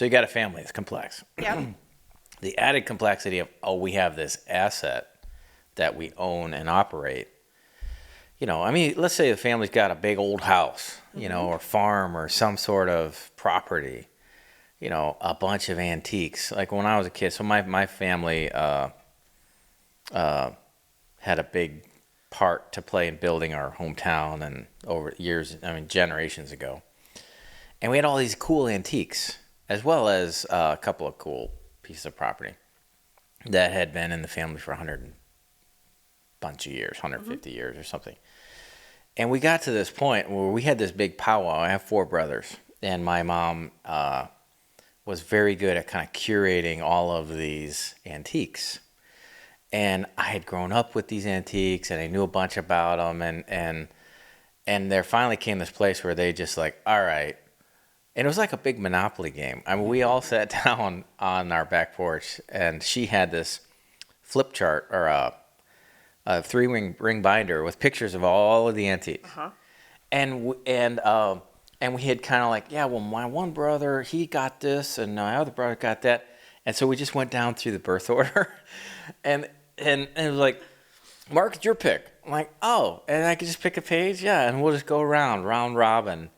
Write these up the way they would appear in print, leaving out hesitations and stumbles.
So you got a family. It's complex. Yeah. The added complexity of, we have this asset that we own and operate. I mean, let's say the family's got a big old house, or farm or some sort of property, a bunch of antiques. Like when I was a kid, so my family had a big part to play in building our hometown and over years, generations ago. And we had all these cool antiques, as well as a couple of cool pieces of property that had been in the family for 150 years or something. And we got to this point where we had this big powwow. I have 4 brothers, and my mom was very good at kind of curating all of these antiques. And I had grown up with these antiques, and I knew a bunch about them, and there finally came this place where they just like, all right. And it was like a big Monopoly game. I mean, we all sat down on our back porch, and she had this flip chart or a 3-ring binder with pictures of all of the antiques. Uh-huh. And we had kind of like, yeah, well, my one brother, he got this, and my other brother got that. And so we just went down through the birth order. and it was like, Mark, it's your pick. I'm like, oh, and I could just pick a page? Yeah, and we'll just go round robin.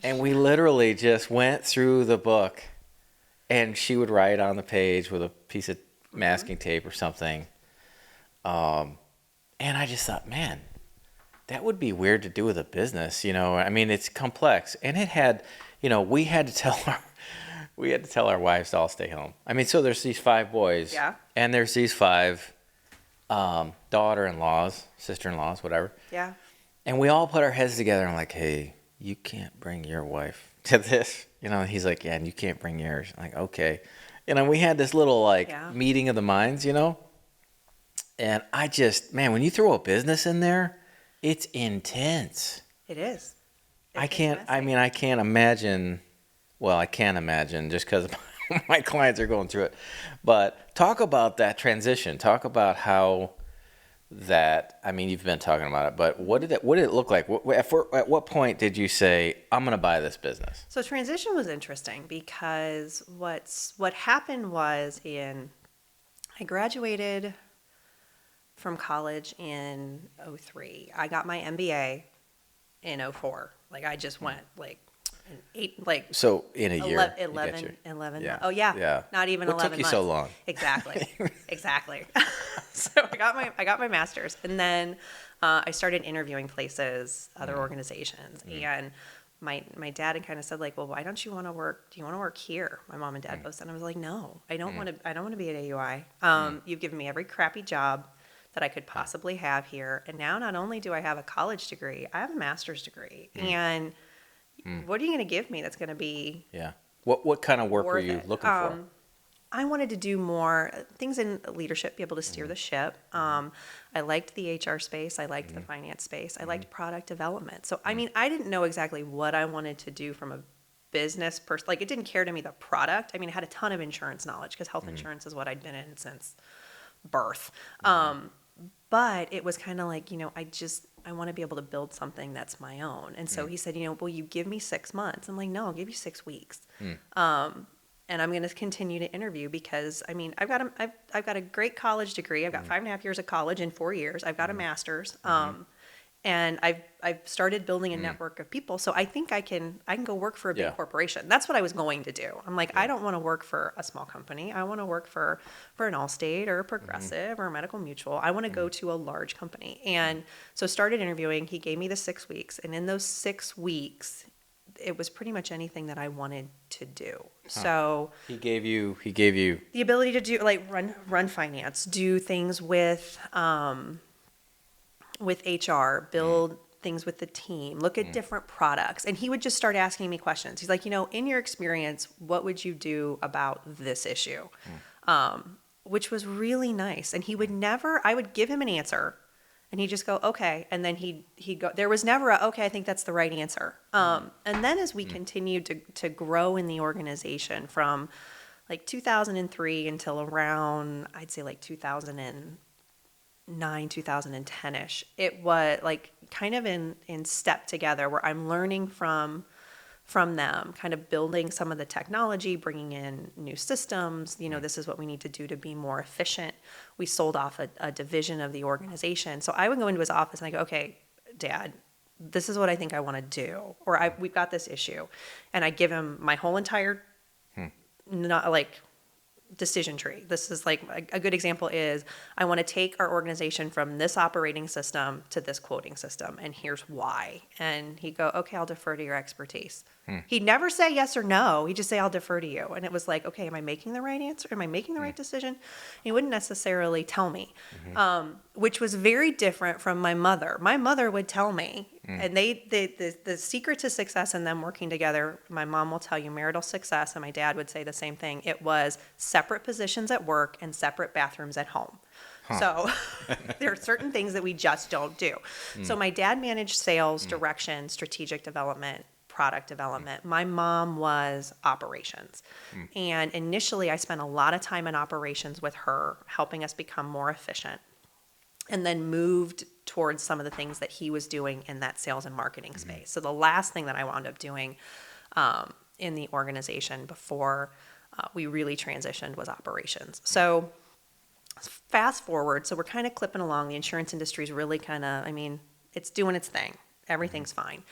And we literally just went through the book, and she would write on the page with a piece of masking tape or something. And I just thought, man, that would be weird to do with a business, I mean, it's complex. And it had, we had to tell our wives to all stay home. I mean, so there's these 5 boys. Yeah. And there's these 5 daughter-in-laws, sister-in-laws, whatever. Yeah. And we all put our heads together and like, hey, you can't bring your wife to this. And he's like, yeah, and you can't bring yours. I'm like, okay. We had this little meeting of the minds, And I just, man, when you throw a business in there, it's intense. It is. I can't imagine, well, I can't imagine just because my clients are going through it. But talk about that transition. Talk about how that, you've been talking about it, but what did it look like? At what point did you say, I'm going to buy this business? So transition was interesting because what happened was I graduated from college in 2003. I got my MBA in 2004. Like I just went so in a year. 11. Yeah. Oh yeah. Yeah. Not even what 11 took you months. so long? Exactly. So I got my master's, and then I started interviewing places, other organizations, and my dad had kind of said like, well, why don't you want to work? Do you want to work here? My mom and dad both said. And I was like, no, I don't want to. I don't want to be at AUI. You've given me every crappy job that I could possibly have here, and now not only do I have a college degree, I have a master's degree, and what are you going to give me that's going to be what kind of work were you looking for? I wanted to do more things in leadership, be able to steer the ship. I liked the HR space. I liked the finance space. I liked product development. So, I didn't know exactly what I wanted to do from a business person. Like, it didn't care to me the product. I had a ton of insurance knowledge because health insurance is what I'd been in since birth. But it was kind of like, I want to be able to build something that's my own. And so he said, will you give me 6 months? I'm like, no, I'll give you 6 weeks. And I'm going to continue to interview because, I've got a great college degree. I've got 5.5 years of college in 4 years. I've got a master's. And I've started building a network of people. So I think I can go work for a big corporation. That's what I was going to do. I'm like, I don't want to work for a small company. I want to work for an Allstate or a Progressive or a Medical Mutual. I want to go to a large company. And so started interviewing. He gave me the 6 weeks. And in those 6 weeks, it was pretty much anything that I wanted to do. So he gave you the ability to do run finance, do things with HR, build things with the team, look at different products. And he would just start asking me questions. He's like, in your experience, what would you do about this issue? Which was really nice. And I would give him an answer and he'd just go, okay. And then he'd go, there was never okay, I think that's the right answer. And then as we continued to grow in the organization from like 2003 until around, I'd say like 2009, 2010-ish, it was like kind of in step together where I'm learning from from them, kind of building some of the technology, bringing in new systems. This is what we need to do to be more efficient. We sold off a division of the organization. So I would go into his office and I go, okay, Dad, this is what I think I want to do. Or we've got this issue. And I give him my whole entire, not like, decision tree. This is like a good example is I want to take our organization from this operating system to this quoting system, and here's why. And he'd go, okay, I'll defer to your expertise. He'd never say yes or no. He'd just say, I'll defer to you. And it was like, okay, am I making the right answer? Am I making the right decision? He wouldn't necessarily tell me, which was very different from my mother. My mother would tell me, and the secret to success in them working together, my mom will tell you marital success, and my dad would say the same thing. It was separate positions at work and separate bathrooms at home. So there are certain things that we just don't do. So my dad managed sales, direction, strategic development, product development. My mom was operations. And initially I spent a lot of time in operations with her, helping us become more efficient, and then moved towards some of the things that he was doing in that sales and marketing space. So the last thing that I wound up doing in the organization before we really transitioned was operations. So fast forward, so we're kind of clipping along. The insurance industry is really kind of, it's doing its thing. Everything's fine.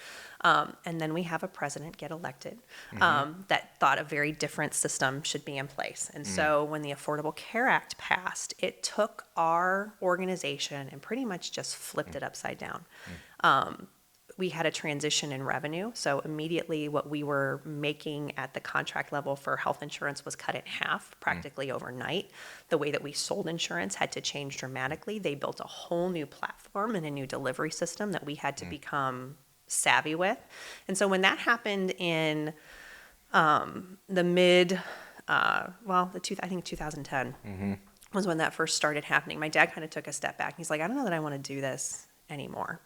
And then we have a president get elected that thought a very different system should be in place. And so when the Affordable Care Act passed, it took our organization and pretty much just flipped it upside down. We had a transition in revenue. So immediately what we were making at the contract level for health insurance was cut in half practically overnight. The way that we sold insurance had to change dramatically. They built a whole new platform and a new delivery system that we had to become savvy with. And so when that happened in the mid, I think 2010 was when that first started happening. My dad kind of took a step back. He's like, I don't know that I want to do this anymore.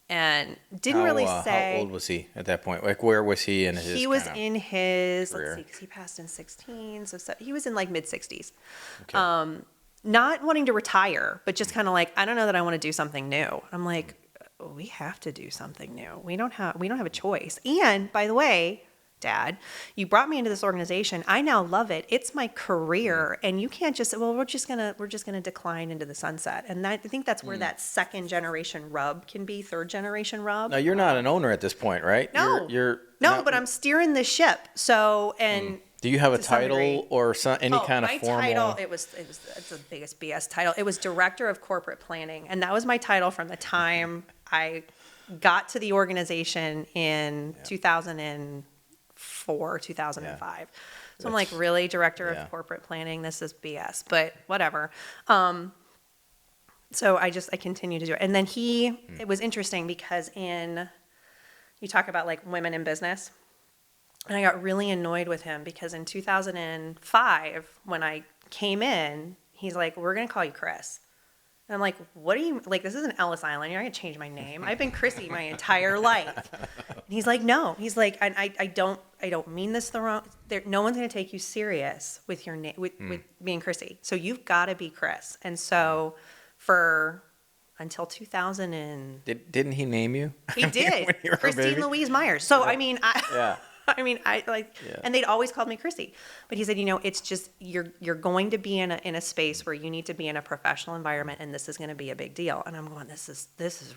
And didn't really say. How old was he at that point? Like, where was he in his? He was in his, career? let's see, because he passed in 16, so he was in like mid 60s. Okay. Not wanting to retire, but just kind of like, I don't know that I want to do something new. I'm like, we have to do something new. We don't have a choice. And by the way, Dad, you brought me into this organization. I now love it. It's my career, and you can't just say, well, we're just gonna decline into the sunset. And I think that's where that second generation rub can be, third generation rub. Now, you're not an owner at this point, right? No, You're no, not, but I'm steering the ship. So and. Do you have a to some degree. title or any kind of formal? My title, it's the biggest BS title. It was Director of Corporate Planning, and that was my title from the time I got to the organization in 2004, 2005. So I'm like, really, Director of Corporate Planning? This is BS, but whatever. So I continue to do it. And then it was interesting because you talk about like women in business. And I got really annoyed with him because in 2005, when I came in, he's like, we're going to call you Chris. And I'm like, what do you, like, this isn't Ellis Island. You're not going to change my name. I've been Chrissy my entire life. And he's like, no. He's like, I don't mean this the wrong, no one's going to take you serious with your name, with being Chrissy. So you've got to be Chris. And so until 2000 and... Didn't he name you? He did. When you were a Christine baby? Louise Myers. So, Yeah. And they'd always called me Chrissy. But he said, it's just, you're going to be in a space where you need to be in a professional environment, and this is going to be a big deal. And I'm going, this is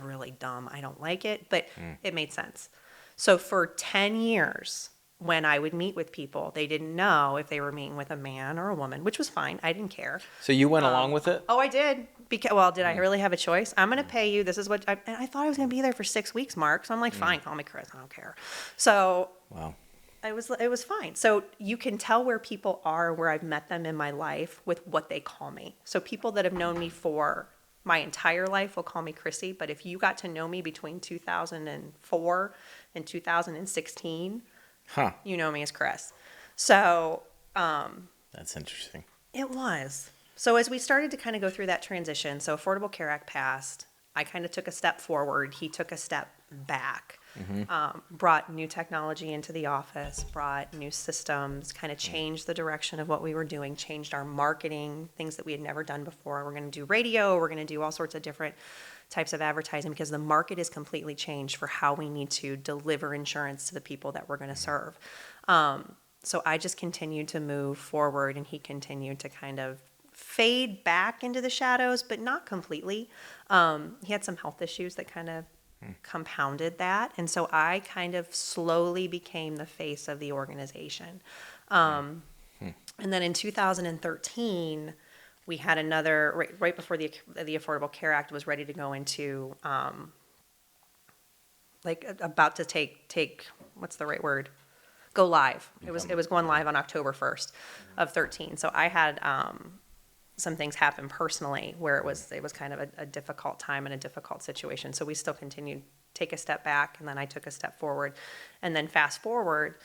really dumb. I don't like it, but it made sense. So for 10 years, when I would meet with people, they didn't know if they were meeting with a man or a woman, which was fine. I didn't care. So you went along with it? Oh, I did. Did I really have a choice? I'm going to pay you. This is what and I thought I was going to be there for 6 weeks, Mark. So I'm like, fine, call me Chris. I don't care. So Wow. it was fine. So you can tell where people are, where I've met them in my life with what they call me. So people that have known me for my entire life will call me Chrissy. But if you got to know me between 2004 and 2016, you know me as Chris. So That's interesting. it was. So as we started to kind of go through that transition, so Affordable Care Act passed, I kind of took a step forward. He took a step back. brought new technology into the office, brought new systems, kind of changed the direction of what we were doing, changed our marketing, things that we had never done before. We're going to do radio, we're going to do all sorts of different types of advertising because the market is completely changed for how we need to deliver insurance to the people that we're going to serve. So I just continued to move forward, and he continued to kind of fade back into the shadows, but not completely. He had some health issues that kind of compounded that. And so I kind of slowly became the face of the organization. And then in 2013, we had another, right before the Affordable Care Act was ready to go into, about to take, what's the right word? Go live. It was going live on October 1st of 13. So I had some things happen personally where it was kind of a difficult time and a difficult situation. So we still continued to take a step back, and then I took a step forward. And then fast forward,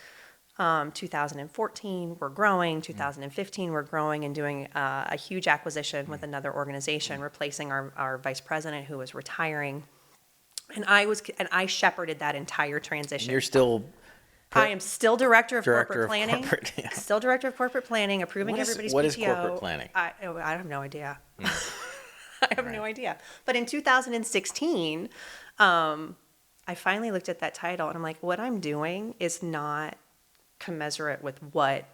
2014, we're growing. 2015, we're growing and doing a huge acquisition with another organization, replacing our vice president who was retiring. And I shepherded that entire transition. And you're still... I am still director of corporate Director of planning. corporate, yeah. Still director of corporate planning, approving everybody's PTO. What is corporate planning? I have no idea. I have no idea. But in 2016, I finally looked at that title and I'm like, what I'm doing is not commensurate with what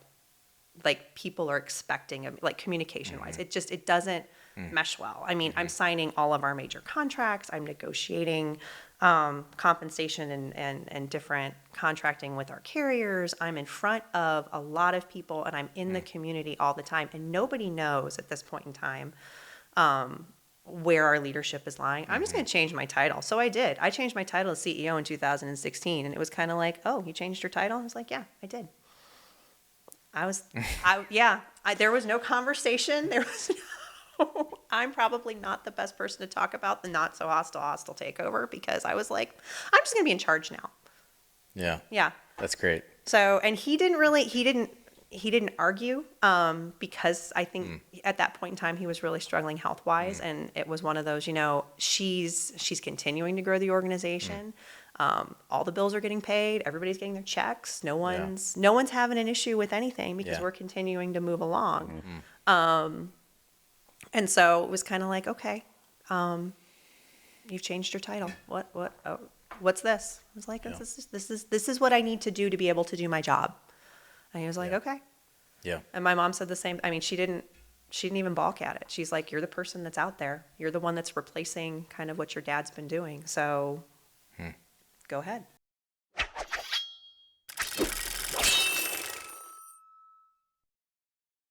like people are expecting of, like, communication wise. It doesn't mesh well. I mean, I'm signing all of our major contracts. I'm negotiating compensation and different contracting with our carriers. I'm in front of a lot of people, and I'm in the community all the time, and nobody knows at this point in time where our leadership is lying. I'm just going to change my title. So I did. I changed my title to CEO in 2016, and it was kind of like, oh, you changed your title? I was like, yeah, I did. There was no conversation. There was I'm probably not the best person to talk about the not so hostile takeover, because I was like, I'm just going to be in charge now. Yeah. Yeah. That's great. So, and he didn't argue, because I think at that point in time, he was really struggling health-wise. And it was one of those, she's continuing to grow the organization. All the bills are getting paid. Everybody's getting their checks. No one's having an issue with anything because we're continuing to move along. And so it was kind of like, okay, you've changed your title. What's this? I was like, this is what I need to do to be able to do my job. And he was like, okay. Yeah. And my mom said the same. I mean, she didn't even balk at it. She's like, you're the person that's out there. You're the one that's replacing kind of what your dad's been doing. So go ahead.